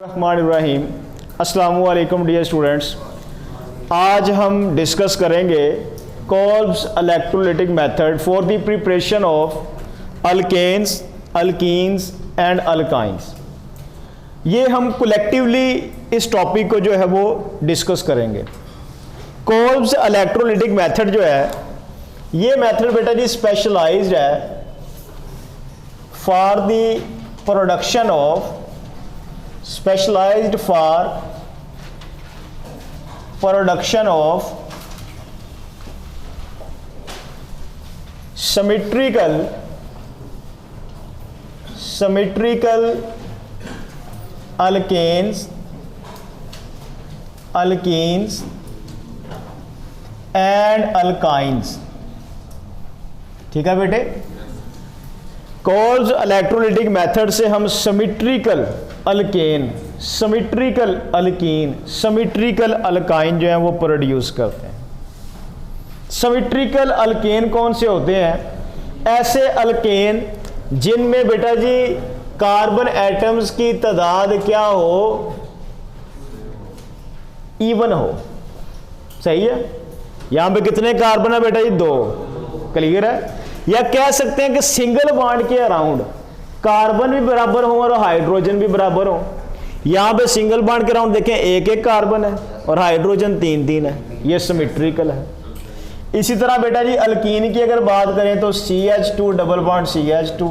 रहमानिर्रहीम। अस्सलामु अलैकुम dear students. आज हम डिस्कस करेंगे Kolbe's electrolytic method for the preparation of alkanes, alkenes and alkynes. ये हम कलेक्टिवली इस टॉपिक को जो है वो डिस्कस करेंगे। कोल्ब्स इलेक्ट्रोलाइटिक मेथड जो है ये मेथड बेटा जी स्पेशलाइज्ड है for the production of specialized for production of symmetrical alkanes and alkynes। ठीक है बेटे, कोल्ब्स इलेक्ट्रोलाइटिक मेथड से हम symmetrical alkane, symmetrical alkyne, symmetrical alkyne जो है वो प्रोड्यूस करते हैं। सिमेट्रिकल अल्केन कौन से होते हैं? ऐसे अल्केन जिनमें बेटा जी कार्बन एटम्स की तादाद क्या हो, इवन हो। सही है। यहां पे कितने कार्बन है बेटा जी? 2। क्लियर है। या कह सकते हैं कि सिंगल बॉन्ड के अराउंड कार्बन भी बराबर हो और हाइड्रोजन भी बराबर हो। यहां पे सिंगल बॉन्ड के अराउंड देखें एक एक कार्बन है और हाइड्रोजन 3 है। ये सिमेट्रिकल है। इसी तरह बेटा जी अल्कीन की अगर बात करें तो CH2 double bond CH2,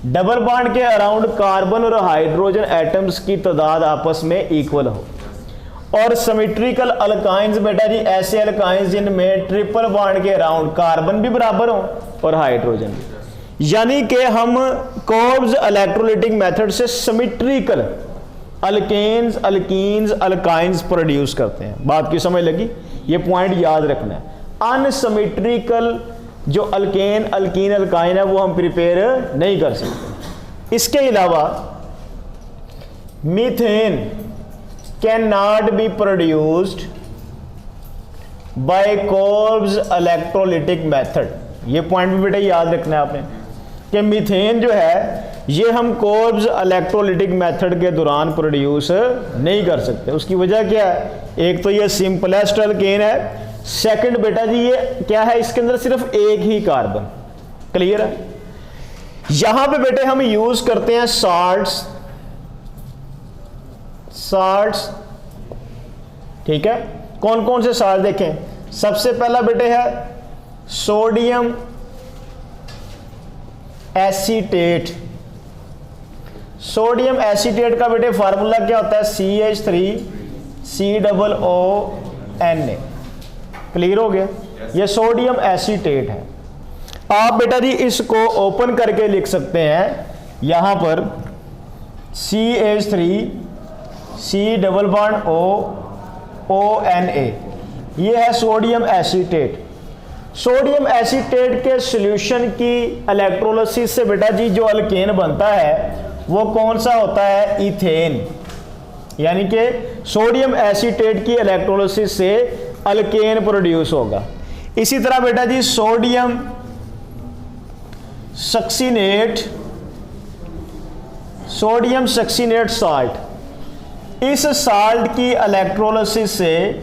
double bond के अराउंड कार्बन और हाइड्रोजन एटम्स की तादाद आपस में इक्वल हो। और सिमेट्रिकल अल्काइंस बेटा जी ऐसे अल्काइंस जिनमें ट्रिपल बॉन्ड के अराउंड कार्बन भी बराबर हो और हाइड्रोजन भी। यानी कि हम कोल्ब्स इलेक्ट्रोलाइटिक मेथड से symmetrical alkanes, alkenes, alkynes produce करते हैं। बात की समझ लगी? ये पॉइंट याद रखना है। अनसिमेट्रिकल जो अल्केन, अल्कीन, अल्काइन है वो हम प्रिपेयर नहीं कर सकते। इसके अलावा methane can not be produced by Kolbe's electrolytic method. ये पॉइंट भी बेटा याद रखना है आपने कि मीथेन जो है ये हम कोल्ब्स इलेक्ट्रोलाइटिक मेथड के दौरान प्रोड्यूस नहीं कर सकते। उसकी वजह क्या है? एक तो ये सिंपलेस्ट अल्केन है, सेकंड बेटा जी ये क्या है, इसके अंदर सिर्फ एक ही कार्बन। क्लियर है। यहां पे बेटे हम यूज करते हैं साल्ट्स। ठीक है। कौन कौन से साल्ट देखें? सबसे पहला बेटे है सोडियम एसीटेट। सोडियम एसीटेट का बेटे फार्मूला क्या होता है? CH3COONA। क्लियर हो गया? ये सोडियम एसीटेट है। आप बेटा जी इसको ओपन करके लिख सकते हैं यहां पर CH3COONA। ये है सोडियम एसीटेट। सोडियम एसीटेट के सॉल्यूशन की इलेक्ट्रोलिसिस से बेटा जी जो अल्केन बनता है वो कौन सा होता है? इथेन। यानी कि सोडियम एसीटेट की इलेक्ट्रोलिसिस से अल्केन प्रोड्यूस होगा। इसी तरह बेटा जी सोडियम सक्सीनेट साल्ट, इस साल्ट की इलेक्ट्रोलिसिस से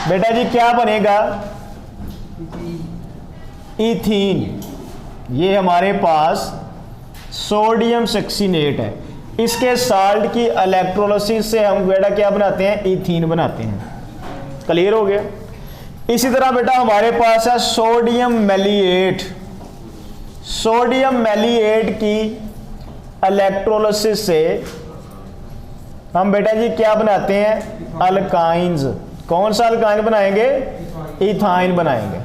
बेटा जी क्या बनेगा? इथीन। ये हमारे पास सोडियम सक्सीनेट है। इसके साल्ट की इलेक्ट्रोलिसिस से हम बेटा क्या बनाते हैं? इथीन बनाते हैं। क्लियर हो गया? इसी तरह बेटा हमारे पास है सोडियम मैलिएट। सोडियम मैलिएट की इलेक्ट्रोलिसिस से हम बेटा जी क्या बनाते हैं? अल्काइंस। कौन सा अल्काइन बनाएंगे? इथाइन बनाएंगे।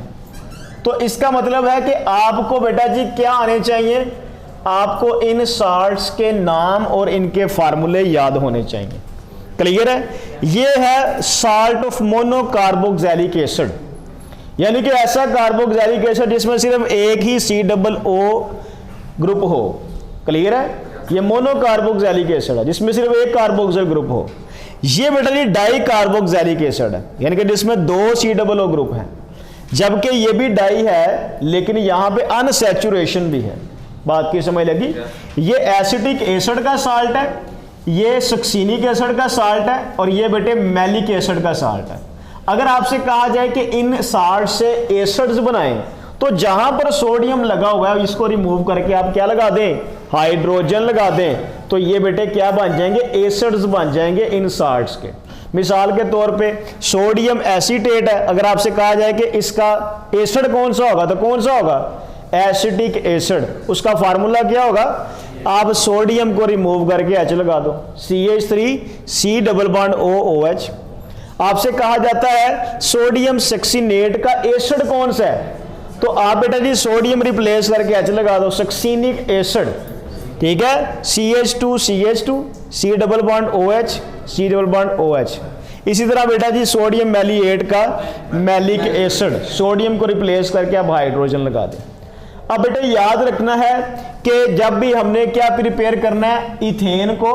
तो इसका मतलब है कि आपको बेटा जी क्या आने चाहिए? आपको इन साल्ट्स के नाम और इनके फार्मूले याद होने चाहिए। क्लियर है? ये है साल्ट ऑफ मोनोकार्बोक्सिलिक एसिड, यानी कि ऐसा कार्बोक्सिलिक एसिड जिसमें सिर्फ एक ही COO ग्रुप हो। क्लियर है? ये मोनोकार्बोक्सिलिक एसिड है जिसमें सिर्फ एक कार्बोक्सिल ग्रुप हो। ये बेटा जी डाई कार्बोक्सिलिक एसिड है, यानी कि जिसमें 2 COO ग्रुप हैं। जबकि ये भी डाई है लेकिन यहां पे अनसैचुरेशन भी है। बात की समझ लगी? ये एसिटिक एसिड का साल्ट है, ये सक्सीनिक एसिड का साल्ट है और ये बेटे मैलिक एसिड का साल्ट है। अगर आपसे कहा जाए कि इन साल्ट से एसिड्स बनाएं तो जहां पर सोडियम लगा हुआ है इसको रिमूव करके आप क्या लगा दें, हाइड्रोजन लगा दें, तो ये बेटे क्या बन जाएंगे, एसिड्स बन जाएंगे इन साल्ट्स के। मिसाल के तौर पे सोडियम एसीटेट है, अगर आपसे कहा जाए कि इसका एसिड कौन सा होगा तो कौन सा होगा, एसिटिक एसिड। उसका फार्मूला क्या होगा, आप सोडियम को रिमूव करके H लगा दो, CH3 C double bond OOH। आपसे कहा जाता है सोडियम सक्सीनेट का एसिड कौन सा है, तो आप बेटा जी सोडियम रिप्लेस करके H लगा दो, सक्सीनिक एसिड, ठीक है, CH2 C double bond OH C double bond OH। इसी तरह बेटा जी सोडियम मैलिएट का मैलिक एसिड, सोडियम को रिप्लेस करके आप हाइड्रोजन लगा दें। अब बेटा याद रखना है कि जब भी हमने क्या प्रिपेयर करना है इथेन को,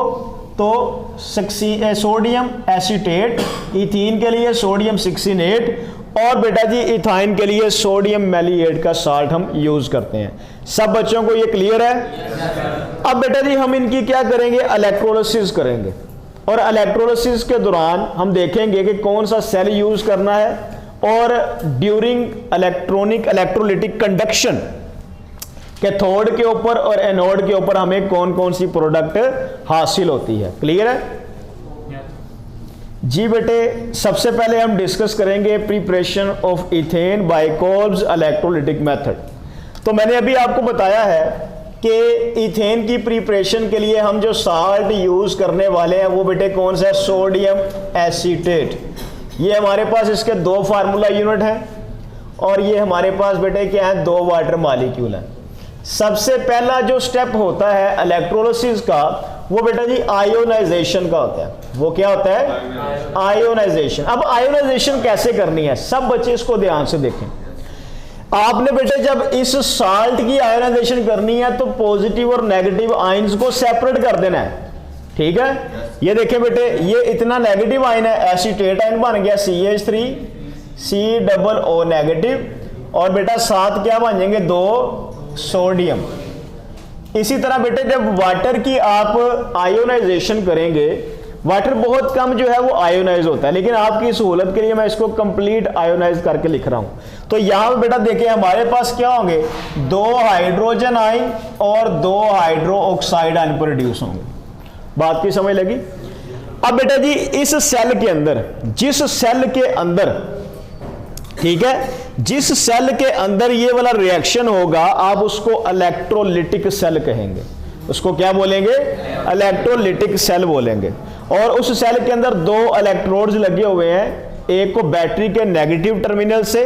तो सोडियम एसीटेट, इथीन के लिए सोडियम सक्सीनेट और बेटा जी इथाइन के लिए सोडियम मैलिएट का साल्ट हम यूज करते हैं। सब बच्चों को ये क्लियर है? अब बेटा जी हम इनकी क्या करेंगे, इलेक्ट्रोलिसिस करेंगे और इलेक्ट्रोलिसिस के दौरान हम देखेंगे कि कौन सा सेल यूज करना है और ड्यूरिंग इलेक्ट्रोलिटिक कंडक्शन कैथोड के ऊपर और एनोड के ऊपर हमें कौन कौन सी प्रोडक्ट हासिल होती है। क्लियर है जी बेटे? सबसे पहले हम डिस्कस करेंगे preparation of ethane by Kolbe's electrolytic method. तो मैंने अभी आपको बताया है कि इथेन की प्रिपरेशन के लिए हम जो साल्ट यूज करने वाले हैं वो बेटे कौन सा है, सोडियम एसीटेट। ये हमारे पास इसके 2 फार्मूला यूनिट हैं और ये हमारे पास बेटे क्या है, 2 वाटर मॉलिक्यूल हैं। सबसे पहला जो स्टेप होता है इलेक्ट्रोलिसिस का वो बेटा जी आयोनाइजेशन का होता है। वो क्या होता है, आयोनाइजेशन। अब आयोनाइजेशन कैसे करनी है, सब बच्चे इसको ध्यान से देखें। आपने बेटे जब इस साल्ट की आयोनाइजेशन करनी है तो पॉजिटिव और नेगेटिव आयंस को सेपरेट कर देना है, ठीक है। ये देखें बेटे, ये इतना नेगेटिव आयन है, एसीटेट आयन बन गया CH3 C double O negative और बेटा साथ क्या बन जाएंगे, 2 सोडियम। इसी तरह बेटे जब वाटर की आप आयोनाइजेशन करेंगे, वाटर बहुत कम जो है वो आयोनाइज होता है, लेकिन आपकी सहूलत के लिए मैं इसको कंप्लीट आयोनाइज करके लिख रहा हूं। तो यहां पे बेटा देखिए हमारे पास क्या होंगे, 2 हाइड्रोजन आयन और 2 हाइड्रो ऑक्साइड आयन प्रोड्यूस होंगे। बात की समझ लगी? अब बेटा जी इस सेल के अंदर, जिस सेल के अंदर, ठीक है, जिस सेल के अंदर ये वाला रिएक्शन होगा आप उसको इलेक्ट्रोलिटिक सेल कहेंगे। उसको क्या बोलेंगे, इलेक्ट्रोलिटिक सेल बोलेंगे। और उस सेल के अंदर 2 इलेक्ट्रोड्स लगे हुए हैं, एक को बैटरी के नेगेटिव टर्मिनल से,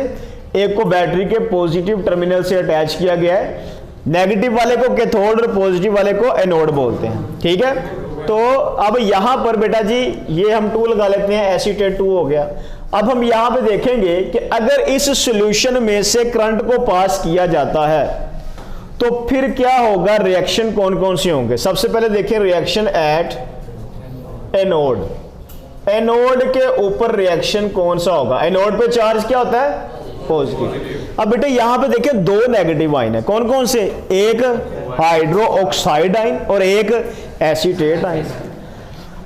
एक को बैटरी के पॉजिटिव टर्मिनल से अटैच किया गया है। नेगेटिव वाले को कैथोड और पॉजिटिव वाले को एनोड बोलते हैं, ठीक है। तो अब यहां पर बेटा जी ये हम 2 लगा लेते हैं, एसीटेट 2 हो गया। अब हम यहां पे देखेंगे कि अगर इस सॉल्यूशन में से करंट को पास किया जाता है तो फिर क्या होगा, रिएक्शन कौन कौन से होंगे। सबसे पहले देखिए रिएक्शन एट एनोड। एनोड के ऊपर रिएक्शन कौन सा होगा, एनोड पे चार्ज क्या होता है, पॉजिटिव। अब बेटे यहां पे देखिए 2 नेगेटिव आयन है, कौन कौन से, एक हाइड्रो ऑक्साइड आयन और एक एसीटेट आयन।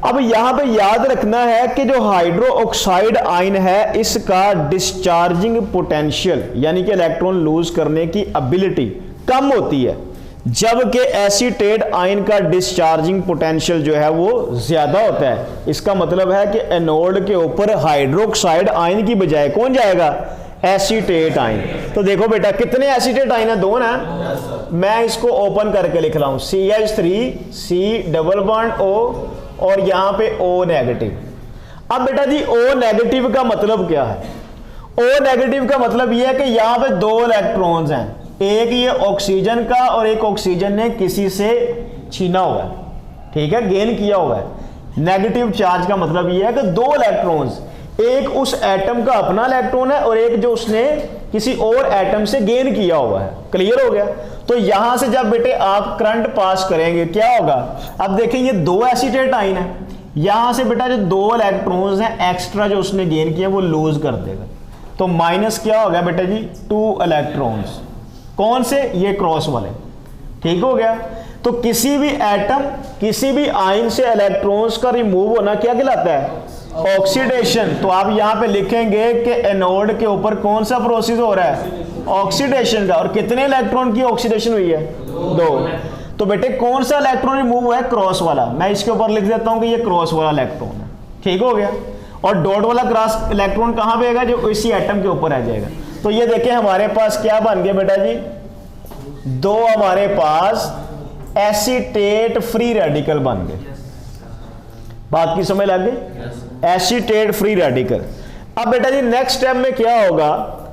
अब यहां पे याद रखना है कि जो हाइड्रो ऑक्साइड आयन है इसका डिस्चार्जिंग पोटेंशियल यानी कि इलेक्ट्रॉन लूज करने की एबिलिटी कम होती है, जबकि एसीटेट आयन का डिस्चार्जिंग पोटेंशियल जो है वो ज्यादा होता है। इसका मतलब है कि एनोड के ऊपर हाइड्रोक्साइड आयन की बजाय कौन जाएगा, एसीटेट आयन। तो देखो बेटा कितने एसीटेट आयन है, 2 ना। मैं इसको ओपन करके लिख रहा हूं, CH3 C double bond O और यहां पे O नेगेटिव। अब बेटा जी O नेगेटिव का मतलब क्या है, O नेगेटिव का मतलब यह है कि यहां पे 2 इलेक्ट्रॉन्स हैं, एक ये ऑक्सीजन का और एक ऑक्सीजन ने किसी से छीना हुआ है, ठीक है, गेन किया हुआ है। नेगेटिव चार्ज का मतलब यह है कि 2 इलेक्ट्रॉन्स, एक उस एटम का अपना इलेक्ट्रॉन है और एक जो उसने किसी और एटम से गेन किया हुआ है। क्लियर हो गया? तो यहां से जब बेटे आप करंट पास करेंगे क्या होगा, अब देखें ये 2 एसीटेट आयन है, यहां से बेटा जो 2 इलेक्ट्रॉन्स हैं एक्स्ट्रा जो उसने गेन किया वो लूज कर देगा। तो माइनस क्या हो गया बेटा जी, 2 इलेक्ट्रॉन्स। कौन से, ये क्रॉस वाले, ठीक हो गया। तो किसी भी एटम, किसी भी आयन से इलेक्ट्रॉन्स का रिमूव होना क्या कहलाता है? ऑक्सीडेशन। तो आप यहां पे लिखेंगे कि एनोड के ऊपर कौन सा प्रोसेस हो रहा है? ऑक्सीडेशन का। और कितने इलेक्ट्रॉन की ऑक्सीडेशन हुई है? 2। तो बेटे कौन सा इलेक्ट्रॉन रिमूव हुआ है? क्रॉस वाला। मैं इसके ऊपर लिख देता हूं कि ये क्रॉस वाला इलेक्ट्रॉन है, ठीक हो गया। और डॉट वाला क्रॉस इलेक्ट्रॉन कहां पे आएगा? जो इसी एटम के ऊपर आ जाएगा। तो ये देखें हमारे पास क्या बन गया बेटा जी, 2 हमारे पास एसीटेट फ्री रेडिकल बन गए। बात की समझ लग गई? Acetate free radical. अब बेटा जी नेक्स्ट स्टेप में क्या होगा,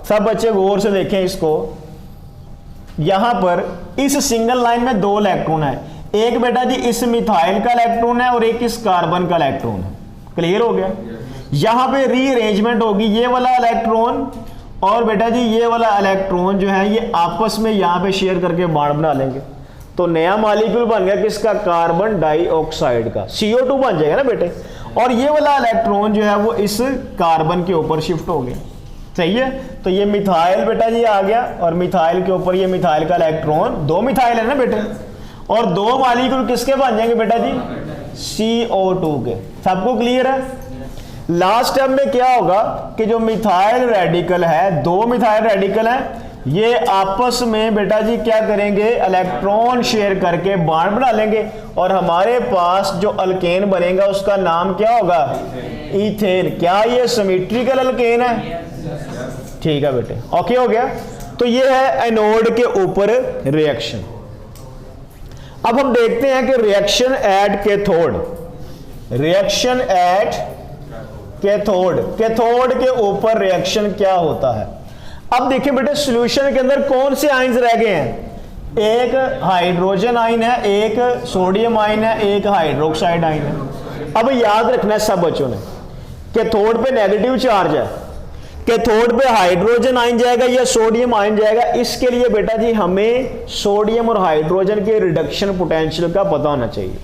सब बच्चे गौर से देखें इसको। यहां पर इस सिंगल लाइन में 2 इलेक्ट्रॉन है, एक बेटा जी इस मिथाइल का इलेक्ट्रॉन है और एक इस कार्बन का इलेक्ट्रॉन है। क्लियर हो गया? यहां पे रीअरेंजमेंट होगी, ये वाला इलेक्ट्रॉन और बेटा जी ये वाला इलेक्ट्रॉन जो है ये आपस में यहां पे शेयर करके बॉन्ड बना लेंगे। तो नया मॉलिक्यूल बन गया किसका? कार्बन डाइऑक्साइड का, CO2 बन जाएगा ना बेटे। और ये वाला इलेक्ट्रॉन जो है वो इस कार्बन के ऊपर शिफ्ट हो गया। सही है? तो ये मिथाइल बेटा जी आ गया और मिथाइल के ऊपर ये मिथाइल का इलेक्ट्रॉन, 2 मिथाइल है ना बेटे, और 2 मॉलिक्यूल किसके बन जाएंगे बेटा जी? CO2 के। सबको क्लियर है? लास्ट स्टेप में क्या होगा कि जो मिथाइल रेडिकल है, 2 मिथाइल रेडिकल है, ये आपस में बेटा जी क्या करेंगे? इलेक्ट्रॉन शेयर करके बॉन्ड बना लेंगे और हमारे पास जो अल्केन बनेगा उसका नाम क्या होगा? इथेन। क्या ये सिमेट्रिकल अल्केन है? ठीक है बेटे, ओके हो गया। तो ये है एनोड के ऊपर रिएक्शन। अब हम देखते हैं कि reaction at cathode, reaction at cathode, cathode के ऊपर रिएक्शन क्या होता है। अब देखिए बेटे सॉल्यूशन के अंदर कौन से आयन्स रह गए हैं? एक हाइड्रोजन आयन है, एक सोडियम आयन है, एक हाइड्रोक्साइड आयन है। अब याद रखना है सब बच्चों ने, कैथोड पे नेगेटिव चार्ज है, कैथोड पे हाइड्रोजन आयन जाएगा या सोडियम आयन जाएगा। इसके लिए बेटा जी हमें सोडियम और हाइड्रोजन के रिडक्शन पोटेंशियल का पता होना चाहिए।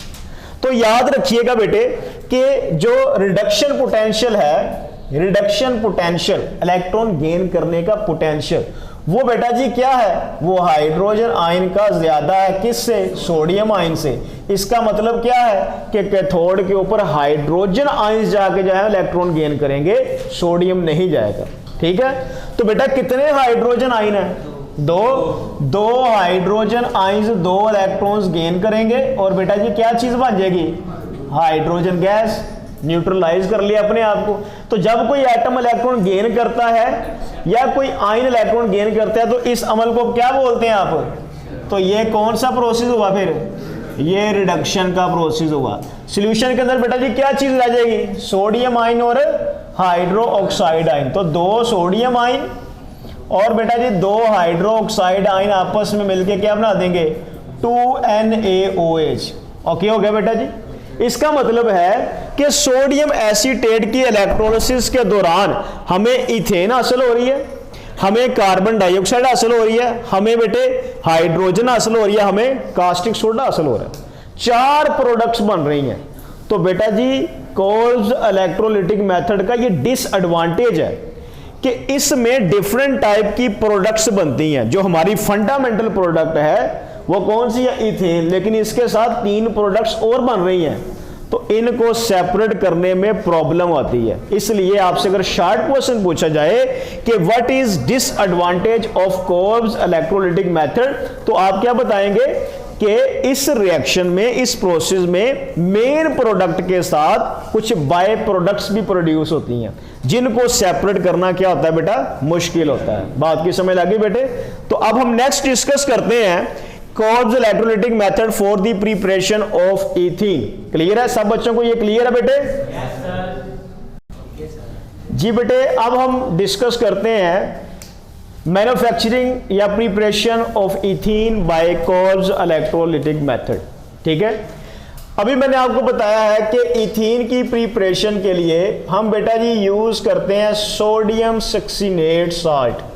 तो याद रखिएगा बेटे कि जो रिडक्शन पोटेंशियल है, रिडक्शन पोटेंशियल इलेक्ट्रॉन गेन करने का पोटेंशियल, वो बेटा जी क्या है? वो हाइड्रोजन आयन का ज्यादा है। किससे? सोडियम आयन से। इसका मतलब क्या है कि कैथोड के ऊपर हाइड्रोजन आयन जाके जो है इलेक्ट्रॉन गेन करेंगे, सोडियम नहीं जाएगा। ठीक है? तो बेटा कितने हाइड्रोजन आयन है? 2 हाइड्रोजन आयन्स 2 इलेक्ट्रॉन्स गेन करेंगे और बेटा जी क्या चीज बन जाएगी? Hydrogen gas. न्यूट्रलाइज कर लिया अपने आप को। तो जब कोई एटम इलेक्ट्रॉन गेन करता है या कोई आयन इलेक्ट्रॉन गेन करता है तो इस अमल को क्या बोलते हैं आप? तो ये कौन सा प्रोसेस हुआ? फिर ये रिडक्शन का प्रोसेस हुआ। सॉल्यूशन के अंदर बेटा जी क्या चीज रह जाएगी? सोडियम आयन और हाइड्रोक्साइड आयन। तो 2 सोडियम आयन और बेटा जी 2 हाइड्रोक्साइड आयन आपस में मिलकर क्या बना देंगे? 2NaOH। ओके हो गया बेटा जी। इसका मतलब है कि सोडियम एसीटेट की इलेक्ट्रोलिसिस के दौरान हमें इथेन हासिल हो रही है, हमें कार्बन डाइऑक्साइड हासिल हो रही है, हमें बेटे हाइड्रोजन हासिल हो रही है, हमें कास्टिक सोडा हासिल हो रहा है। 4 प्रोडक्ट्स बन रही हैं। तो बेटा जी कोल्स इलेक्ट्रोलिटिक मेथड का ये डिसएडवांटेज है कि इसमें डिफरेंट टाइप की प्रोडक्ट्स बनती हैं। जो हमारी फंडामेंटल प्रोडक्ट है वो कौन सी है? इथेन। लेकिन इसके साथ 3 प्रोडक्ट्स और बन रही हैं, तो इनको सेपरेट करने में प्रॉब्लम आती है। इसलिए आपसे अगर शॉर्ट क्वेश्चन पूछा जाए कि what is disadvantage of Kolbe's electrolytic method, तो आप क्या बताएंगे कि इस रिएक्शन में, इस प्रोसेस में मेन प्रोडक्ट के साथ कुछ बाय प्रोडक्ट्स भी प्रोड्यूस होती हैं, जिनको सेपरेट करना क्या होता है बेटा? मुश्किल होता है। बात की समझ लगी बेटे? तो अब हम नेक्स्ट डिस्कस करते हैं Kolbe's electrolytic method for the preparation of ethene. Clear है सब बच्चों को? ये क्लियर है बेटे? जी बेटे, अब हम डिस्कस करते हैं मैन्युफैक्चरिंग या preparation of ethene by Kolbe's electrolytic method. ठीक है? अभी मैंने आपको बताया है कि इथीन की प्रिपरेशन के लिए हम बेटा जी यूज करते हैं सोडियम सक्सीनेट साल्ट।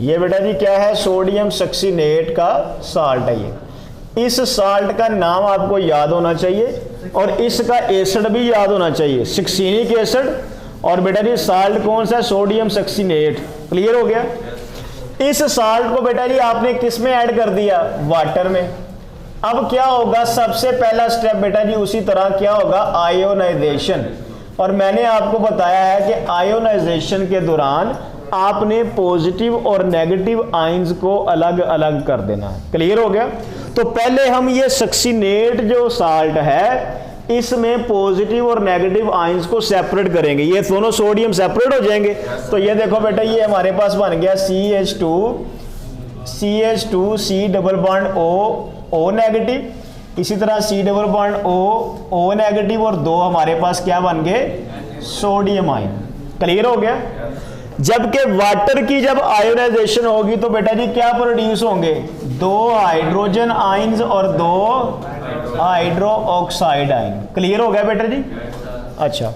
ये बेटा जी क्या है? सोडियम सक्सीनेट का साल्ट है ये। इस साल्ट का नाम आपको याद होना चाहिए और इसका एसिड भी याद होना चाहिए, सक्सीनिक एसिड। और बेटा जी साल्ट कौन सा है? Sodium succinate. क्लियर हो गया? इस साल्ट को बेटा जी आपने किस में ऐड कर दिया? वाटर में। अब क्या होगा, सबसे पहला स्टेप बेटा जी उसी तरह क्या होगा, आयोनाइजेशन। और मैंने आपको बताया है कि आयोनाइजेशन के दौरान आपने पॉजिटिव और नेगेटिव आयंस को अलग अलग कर देना है। क्लियर हो गया? तो पहले हम ये सक्सीनेट जो साल्ट है इसमें पॉजिटिव और नेगेटिव आयंस को सेपरेट करेंगे। ये दोनों सोडियम सेपरेट हो जाएंगे। तो ये देखो बेटा, ये हमारे पास बन गया CH2 C double bond O negative, इसी तरह C double bond O negative, और दो हमारे पास क्या बन गए, सोडियम आयन। क्लियर हो गया? जबकि वाटर की जब आयोनाइजेशन होगी तो बेटा जी क्या प्रोड्यूस होंगे, दो हाइड्रोजन आयंस और दो हाइड्रो ऑक्साइड आयन। क्लियर हो गया बेटा जी? अच्छा,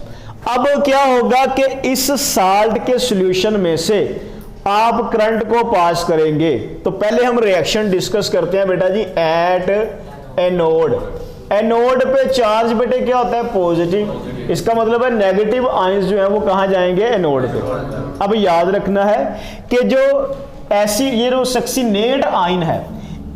अब क्या होगा कि इस साल्ट के सॉल्यूशन में से आप करंट को पास करेंगे। तो पहले हम रिएक्शन डिस्कस करते हैं बेटा जी एट एनोड। एनोड पे चार्ज बेटे क्या होता है, पॉजिटिव। इसका मतलब है नेगेटिव आयंस जो है वो कहां जाएंगे, एनोड पे। अब याद रखना है कि जो ऐसी ये जो सक्सीनेट आयन है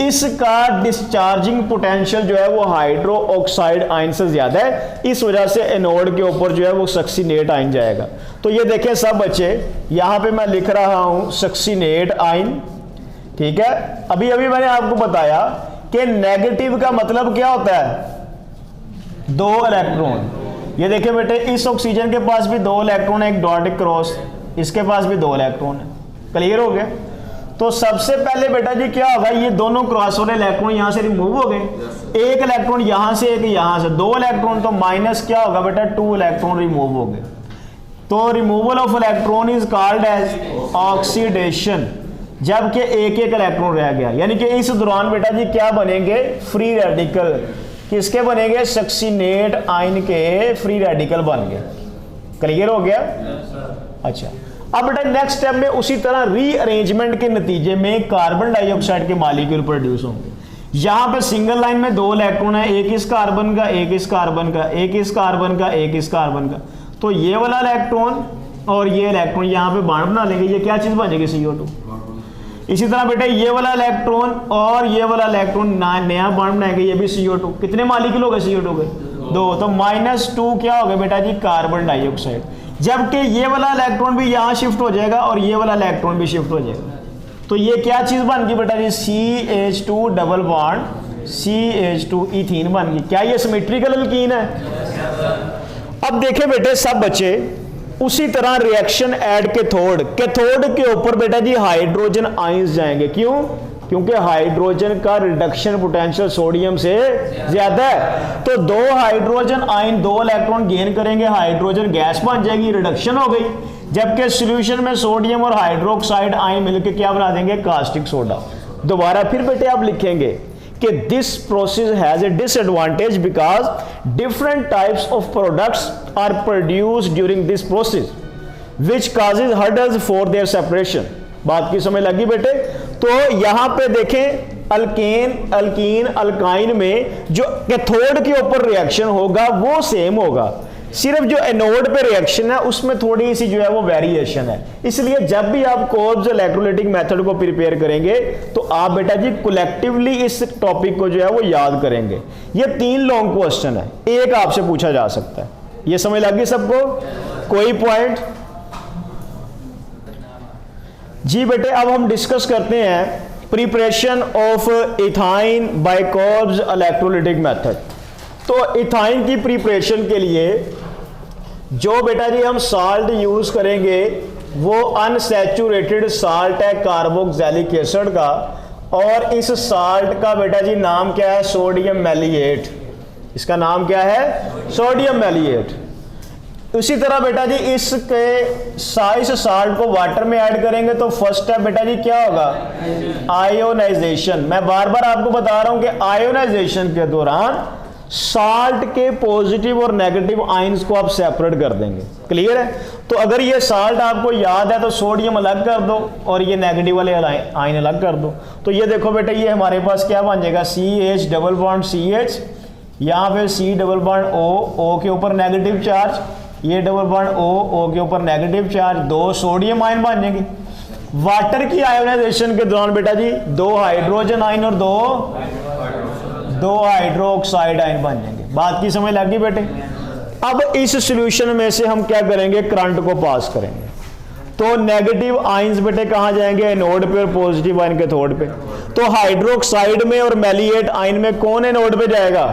इसका डिस्चार्जिंग पोटेंशियल जो है वो हाइड्रो ऑक्साइड आयन से ज्यादा है, इस वजह से एनोड के ऊपर जो है वो सक्सीनेट आयन जाएगा। तो ये देखें सब बच्चे, यहां पे मैं लिख रहा हूं सक्सीनेट आयन। ठीक है, अभी अभी मैंने आपको बताया कि नेगेटिव का मतलब क्या होता है, दो इलेक्ट्रॉन। ये देखिए बेटे, इस ऑक्सीजन के पास भी दो इलेक्ट्रॉन है, एक डॉट क्रॉस, इसके पास भी दो इलेक्ट्रॉन है। क्लियर हो गया? तो सबसे पहले बेटा जी क्या होगा, ये दोनों क्रॉस वाले इलेक्ट्रॉन यहां से रिमूव हो गए, एक इलेक्ट्रॉन यहां से एक यहां से, दो इलेक्ट्रॉन, तो माइनस क्या होगा बेटा, 2 इलेक्ट्रॉन रिमूव हो गए। तो removal of electron is called as oxidation, जबकि एक एक इलेक्ट्रॉन रह गया। यानी कि इस दौरान बेटा जी क्या बनेंगे, फ्री रेडिकल। किसके बनेंगे, सक्सीनेट आयन के फ्री रेडिकल बन गए। क्लियर हो गया? अच्छा, अब बेटा नेक्स्ट स्टेप में उसी तरह रीअरेंजमेंट के नतीजे में कार्बन डाइऑक्साइड के मॉलिक्यूल प्रोड्यूस होंगे। यहां पे सिंगल लाइन में दो इलेक्ट्रॉन है, एक इस कार्बन का, एक इस कार्बन का, एक इस कार्बन का, एक इस कार्बन का। तो ये वाला इलेक्ट्रॉन और ये इलेक्ट्रॉन यहां पे बॉन्ड बना लेंगे, ये क्या चीज बनेगी, CO2। इसी तरह बेटा ये वाला इलेक्ट्रॉन और ये वाला इलेक्ट्रॉन नया बॉन्ड बनाएंगे, ये भी CO2। कितने मॉलिक्यूल हो गए CO2 के, दो। तो -2 क्या हो गया बेटा जी, कार्बन डाइऑक्साइड। जबकि ये वाला इलेक्ट्रॉन भी यहां शिफ्ट हो जाएगा और ये वाला इलेक्ट्रॉन भी शिफ्ट हो जाएगा। तो ये क्या चीज बन गई बेटा जी, CH2 double bond CH2 ethene बन गई। क्या ये सिमेट्रिकल अल्कीन है? अब देखें बेटे सब बच्चे, उसी तरह रिएक्शन एट कैथोड के ऊपर बेटा जी हाइड्रोजन आयंस जाएंगे। क्यों? क्योंकि हाइड्रोजन का रिडक्शन पोटेंशियल सोडियम से ज्यादा है। तो दो हाइड्रोजन आयन दो इलेक्ट्रॉन गेन करेंगे, हाइड्रोजन गैस बन जाएगी, रिडक्शन हो गई। जबकि सॉल्यूशन में सोडियम और हाइड्रोक्साइड आयन मिलकर क्या बना देंगे, कास्टिक सोडा। दोबारा फिर बेटे आप लिखेंगे कि this process has a disadvantage because different types of products are produced during this process which causes hurdles for their separation. बात की समझ लगी बेटे? तो यहां पे देखें अल्कीन अल्काइन में जो कैथोड के ऊपर रिएक्शन होगा वो सेम होगा, सिर्फ जो एनोड पे रिएक्शन है उसमें थोड़ी सी जो है वो वेरिएशन है। इसलिए जब भी आप कोल्ब्स इलेक्ट्रोलाइटिक मेथड को प्रिपेयर करेंगे तो आप बेटा जी कलेक्टिवली इस टॉपिक को जो है वो याद करेंगे। ये 3 लॉन्ग क्वेश्चन है, एक आपसे पूछा जा सकता है। ये समझ लगी सबको? कोई पॉइंट? जी बेटे, अब हम डिस्कस करते हैं preparation of ethyne by Kolbe's electrolytic method. तो इथाइन की प्रिपरेशन के लिए जो बेटा जी हम साल्ट यूज करेंगे वो अनसैचुरेटेड साल्ट है कार्बोक्सिलिक एसिड का, और इस साल्ट का बेटा जी नाम क्या है, सोडियम मैलिएट। इसका नाम क्या है, सोडियम मैलिएट। उसी तरह बेटा जी इसके साइज साल्ट को वाटर में ऐड करेंगे तो फर्स्ट स्टेप बेटा जी क्या होगा, आयोनाइजेशन। मैं बार बार आपको बता रहा हूं कि आयोनाइजेशन के दौरान साल्ट के पॉजिटिव और नेगेटिव आयंस को आप सेपरेट कर देंगे। क्लियर है? तो अगर ये साल्ट आपको याद है तो सोडियम अलग कर दो और ये नेगेटिव वाले आयन अलग कर दो। तो ये देखो बेटा, ये हमारे पास क्या बन जाएगा, CH डबल बॉन्ड CH, यहाँ पे C डबल बॉन्ड O के ऊपर नेगेटिव चार्ज, ये डबल बॉन्ड O के ऊपर नेगेटिव चार्ज, दो सोडियम आयन बन जाएंगे। वाटर की आयोनाइजेशन के दौरान बेटा जी दो हाइड्रोजन आयन और 2 हाइड्रोक्साइड आयन बन जाएंगे। बात की समझ लगी बेटे। अब इस सॉल्यूशन में से हम क्या करेंगे, करंट को पास करेंगे। तो नेगेटिव आयंस बेटे कहां जाएंगे, एनोड पे, और पॉजिटिव आयन कैथोड पे। तो हाइड्रोक्साइड में और मैलिएट आयन में कौन एनोड पे जाएगा,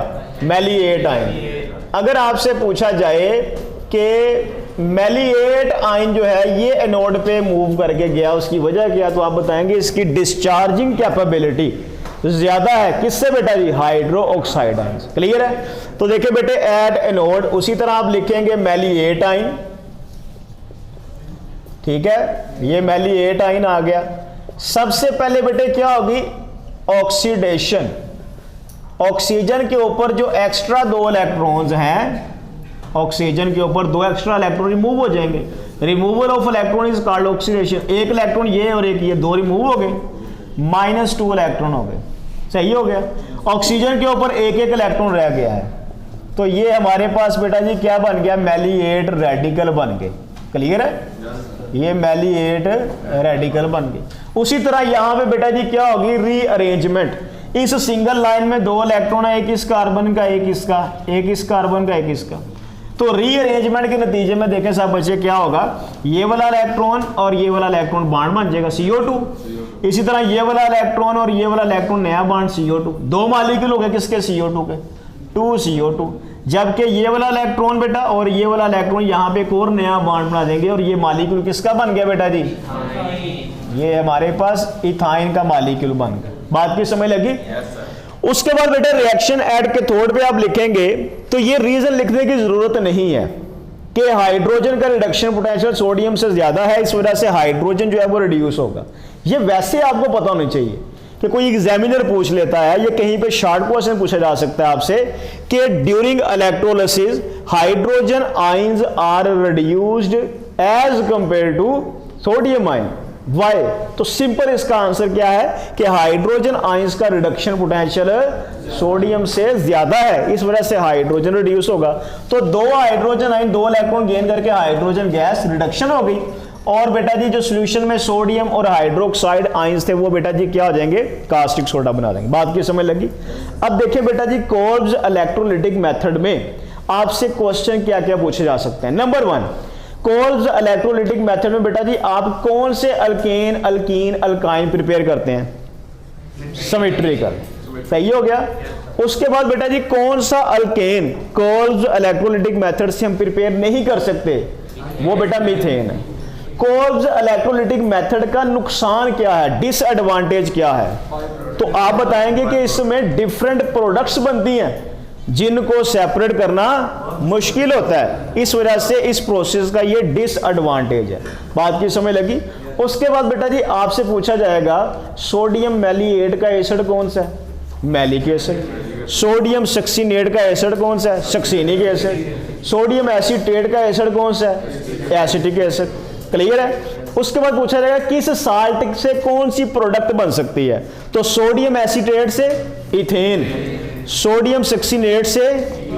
मैलिएट आयन। अगर आपसे पूछा जाए कि मैलिएट आयन जो है ये एनोड पे मूव करके गया, उसकी वजह क्या, तो आप बताएंगे इसकी डिस्चार्जिंग कैपेबिलिटी ज्यादा है, किससे बेटा जी, हाइड्रो ऑक्साइड आयन। क्लियर है। तो देखिए बेटे एट एनोड, उसी तरह आप लिखेंगे मैलिएट आयन, ठीक है, ये मैलिएट आयन आ गया। सबसे पहले बेटे क्या होगी, ऑक्सीडेशन। ऑक्सीजन के ऊपर जो एक्स्ट्रा 2 इलेक्ट्रॉन्स हैं, ऑक्सीजन के ऊपर 2 एक्स्ट्रा इलेक्ट्रॉन रिमूव हो जाएंगे। Removal of electron is called oxidation. एक इलेक्ट्रॉन ये और एक ये, 2 रिमूव हो गए, -2 इलेक्ट्रॉन हो गए। सही हो गया। ऑक्सीजन के ऊपर एक इलेक्ट्रॉन रह गया है, तो ये हमारे पास बेटा जी क्या बन गया, मैलिएट रेडिकल बन गए। क्लियर है, ये मैलिएट रेडिकल बन गई। उसी तरह यहां पे बेटा जी क्या होगी, रीअरेंजमेंट। इस सिंगल लाइन में 2 इलेक्ट्रॉन है, एक इस कार्बन का, एक इसका, एक इस कार्बन का, एक इसका। तो रीअरेंजमेंट के नतीजे में देखें सब बच्चे क्या होगा, ये वाला इलेक्ट्रॉन और ये वाला इलेक्ट्रॉन बांड बन जाएगा CO2। इसी तरह ये वाला इलेक्ट्रॉन और ये वाला इलेक्ट्रॉन नया बांड CO2। 2 मॉलिक्यूल हो गए किसके, CO2 के, 2 CO2। जबकि ये वाला इलेक्ट्रॉन बेटा और ये वाला इलेक्ट्रॉन यहाँ पे एक और नया बॉन्ड बना देंगे, और ये मॉलिक्यूल किसका बन गया बेटा जी, ये हमारे पास इथाइन का मॉलिक्यूल बन गया। बात की समझ लगी। उसके बाद बेटा रिएक्शन एट कैथोड पे आप लिखेंगे, तो ये रीजन लिखने की जरूरत नहीं है कि हाइड्रोजन का रिडक्शन पोटेंशियल सोडियम से ज्यादा है, इस वजह से हाइड्रोजन जो है वो रिड्यूस होगा। ये वैसे आपको पता होना चाहिए कि कोई एग्जामिनर पूछ लेता है, ये कहीं पे शॉर्ट क्वेश्चन पूछा जा सकता है आपसे कि during electrolysis hydrogen ions are reduced as compare to sodium ion, why. तो सिंपल इसका आंसर क्या है कि हाइड्रोजन आयंस का रिडक्शन पोटेंशियल सोडियम से ज्यादा है, इस वजह से हाइड्रोजन रिड्यूस होगा। तो 2 हाइड्रोजन आयन 2 इलेक्ट्रॉन गेन करके हाइड्रोजन गैस रिडक्शन हो गई। और बेटा जी जो सॉल्यूशन में सोडियम और हाइड्रोक्साइड आयंस थे वो बेटा जी क्या हो जाएंगे, कास्टिक सोडा बना देंगे। बात की समझ लगी। अब देखिए बेटा जी कोल्ब्स इलेक्ट्रोलिटिक मेथड में आपसे क्वेश्चन क्या क्या पूछे जा सकते हैं। नंबर 1, कोल्ब्स इलेक्ट्रोलिटिक मेथड में बेटा जी आप कौन से अल्केन, अल्कीन, अल्काइन प्रिपेयर करते हैं, सिमेट्रिकल। सही हो गया। उसके बाद बेटा जी कौन सा अल्केन कोल्ब्स इलेक्ट्रोलिटिक मेथड से हम प्रिपेयर नहीं कर सकते, वो बेटा मीथेन है। कोल्ब्स इलेक्ट्रोलिटिक मेथड का नुकसान क्या है, डिसएडवांटेज क्या है, तो आप बताएंगे कि इसमें डिफरेंट प्रोडक्ट्स बनती हैं जिनको सेपरेट करना मुश्किल होता है, इस वजह से इस प्रोसेस का ये डिसएडवांटेज है। बात की समझ लगी। उसके बाद बेटा जी आपसे पूछा जाएगा सोडियम मैलिएट का एसिड कौन सा है, मैलिक एसिड। सोडियम सक्सीनेट का एसिड कौन सा है, सक्सीनिक एसिड। सोडियम एसीटेट का एसिड कौन सा है, एसिटिक एसिड। क्लियर है। उसके बाद पूछा जाएगा किस साल्ट से कौन सी प्रोडक्ट बन सकती है, तो सोडियम एसीटेट से इथेन, सोडियम सक्सीनेट से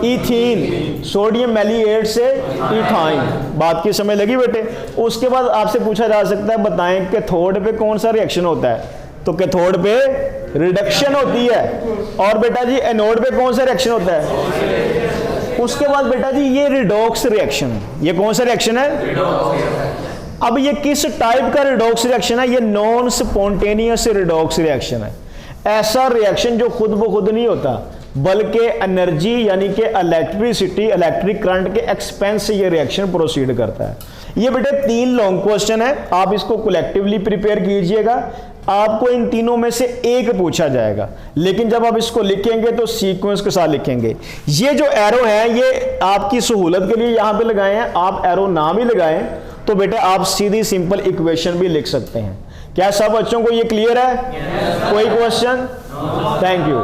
इथीन, सोडियम मैलिएट से इथाइन। बात की समझ लगी बेटे। उसके बाद आपसे पूछा जा सकता है बताएं कैथोड पे कौन सा रिएक्शन होता है, तो कैथोड पे रिडक्शन होती है। और बेटा जी एनोड पे कौन सा रिएक्शन होता है। उसके बाद बेटा जी ये रिडॉक्स रिएक्शन है, ये कौन सा रिएक्शन है। अब ये किस टाइप का रिडॉक्स रिएक्शन है, ये नॉन स्पॉन्टेनियस रिडॉक्स रिएक्शन है। ऐसा रिएक्शन जो खुद ब खुद नहीं होता बल्कि एनर्जी यानी कि इलेक्ट्रिसिटी, इलेक्ट्रिक करंट के एक्सपेंस से ये रिएक्शन प्रोसीड करता है। ये बेटे 3 लॉन्ग क्वेश्चन है, आप इसको कलेक्टिवली प्रिपेयर कीजिएगा। आपको इन तीनों में से एक पूछा जाएगा, लेकिन जब आप इसको लिखेंगे तो सीक्वेंस के साथ लिखेंगे। ये जो एरो है ये आपकी सहूलत के लिए यहां पे लगाए हैं, आप एरो ना भी लगाएं तो बेटा आप सीधी सिंपल इक्वेशन भी लिख सकते हैं। क्या सब बच्चों को ये क्लियर है? कोई क्वेश्चन? Thank you.